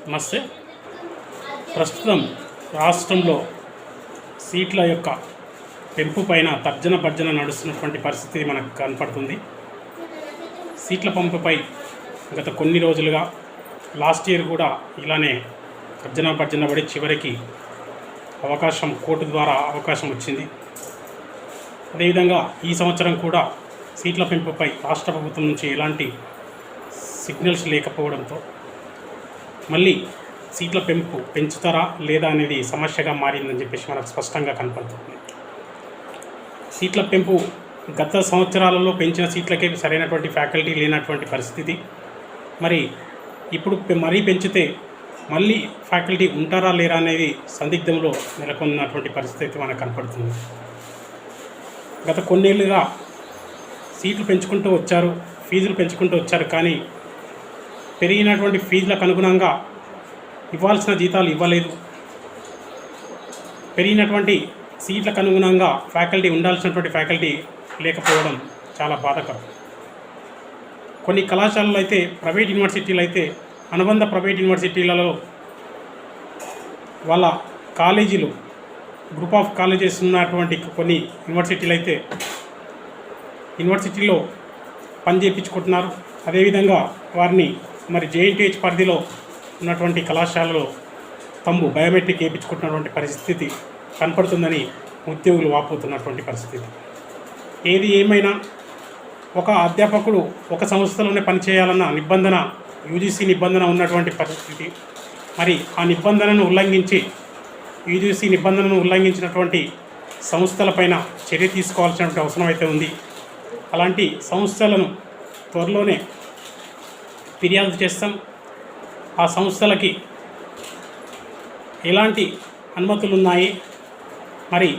నమస్తే. ప్రస్తుతం రాష్ట్రంలో సీట్ల యొక్క పెంపు పైన తర్జన భర్జన నడుస్తున్నటువంటి పరిస్థితి మనకు కనపడుతుంది. సీట్ల పెంపుపై గత కొన్ని రోజులుగా లాస్ట్ ఇయర్ కూడా ఇలానే తర్జన భర్జన పడి చివరికి కోర్టు ద్వారా అవకాశం వచ్చింది. అదేవిధంగా ఈ సంవత్సరం కూడా సీట్ల పెంపుపై రాష్ట్ర ప్రభుత్వం నుంచి ఎలాంటి సిగ్నల్స్ లేకపోవడంతో మళ్ళీ సీట్ల పెంచుతారా లేదా అనేది సమస్యగా మారిందని చెప్పేసి మనకు స్పష్టంగా కనపడుతుంది. సీట్ల పెంపు గత సంవత్సరాలలో పెంచిన సీట్లకే సరైనటువంటి ఫ్యాకల్టీ లేనటువంటి పరిస్థితి. మరి ఇప్పుడు మరీ పెంచితే మళ్ళీ ఫ్యాకల్టీ ఉంటారా లేరా అనేది సందిగ్ధంలో నెలకొన్నటువంటి పరిస్థితి మనకు కనపడుతుంది. గత కొన్నేళ్ళుగా సీట్లు పెంచుకుంటూ వచ్చారు, ఫీజులు పెంచుకుంటూ వచ్చారు. కానీ పెరిగినటువంటి ఫీజులకు అనుగుణంగా ఇవ్వాల్సిన జీతాలు ఇవ్వలేదు. పెరిగినటువంటి సీట్లకు అనుగుణంగా ఫ్యాకల్టీ ఉండాల్సినటువంటి ఫ్యాకల్టీ లేకపోవడం చాలా బాధాకరం. కొన్ని కళాశాలలు అయితే, ప్రైవేట్ యూనివర్సిటీలు అయితే, అనుబంధ ప్రైవేట్ యూనివర్సిటీలలో వాళ్ళ కాలేజీలు గ్రూప్ ఆఫ్ కాలేజెస్ ఉన్నటువంటి కొన్ని యూనివర్సిటీలు అయితే యూనివర్సిటీలో పని చేయించుకుంటున్నారు. అదేవిధంగా వారిని మరి జేఎన్టీహెచ్ పరిధిలో ఉన్నటువంటి కళాశాలలో బయోమెట్రిక్ వేయించుకుంటున్నటువంటి పరిస్థితి కనపడుతుందని ఉద్యోగులు వాపోతున్నటువంటి పరిస్థితి. ఏది ఏమైనా ఒక అధ్యాపకుడు ఒక సంస్థలోనే పనిచేయాలన్న నిబంధన, యూజీసీ నిబంధన ఉన్నటువంటి పరిస్థితి. మరి ఆ నిబంధనను ఉల్లంఘించి యూజీసీ నిబంధనను ఉల్లంఘించినటువంటి సంస్థలపైన చర్య తీసుకోవాల్సినటువంటి అవసరం అయితే ఉంది. అలాంటి సంస్థలను త్వరలోనే ఫిర్యాదు చేస్తాం. ఆ సంస్థలకి ఎలాంటి అనుమతులు ఉన్నాయి, మరి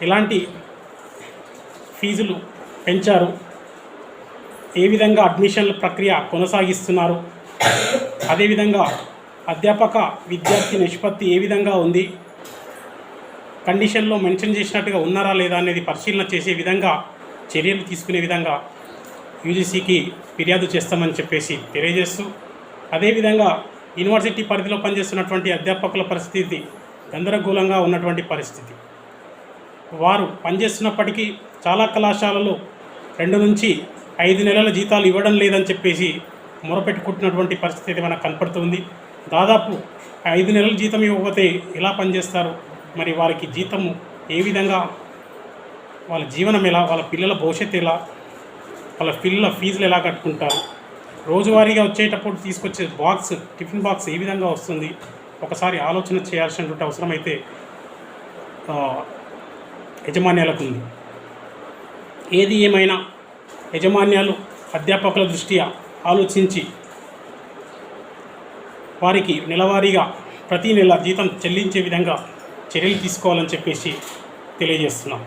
ఎలాంటి ఫీజులు పెంచారు, ఏ విధంగా అడ్మిషన్ల ప్రక్రియ కొనసాగిస్తున్నారు, అదేవిధంగా అధ్యాపక విద్యార్థి నిష్పత్తి ఏ విధంగా ఉంది, కండిషన్లో మెన్షన్ చేసినట్టుగా ఉన్నారా లేదా అనేది పరిశీలన చేసే విధంగా చర్యలు తీసుకునే విధంగా యూజీసీకి ఫిర్యాదు చేస్తామని చెప్పేసి తెలియజేస్తూ, అదేవిధంగా యూనివర్సిటీ పరిధిలో పనిచేస్తున్నటువంటి అధ్యాపకుల పరిస్థితి గందరగోళంగా ఉన్నటువంటి పరిస్థితి. వారు పనిచేస్తున్నప్పటికీ చాలా కళాశాలలో 2 నుంచి 5 నెలల జీతాలు ఇవ్వడం లేదని చెప్పేసి మొరపెట్టుకుంటున్నటువంటి పరిస్థితి మనకు కనపడుతుంది. దాదాపు 5 నెలల జీతం ఇవ్వకపోతే ఎలా పనిచేస్తారు? మరి వారికి జీతము ఏ విధంగా, వాళ్ళ జీవనం ఎలా, వాళ్ళ పిల్లల భవిష్యత్తు ఎలా, వాళ్ళ పిల్లల ఫీజులు ఎలా కట్టుకుంటారు, రోజువారీగా వచ్చేటప్పుడు తీసుకొచ్చే టిఫిన్ బాక్స్ ఏ విధంగా వస్తుంది? ఒకసారి ఆలోచన చేయాల్సినటువంటి అవసరం అయితే యాజమాన్యాలకు ఉంది. ఏది ఏమైనా యాజమాన్యాలు అధ్యాపకుల దృష్ట్యా ఆలోచించి వారికి నెలవారీగా ప్రతి నెల జీతం చెల్లించే విధంగా చర్యలు తీసుకోవాలని చెప్పేసి తెలియజేస్తున్నాం.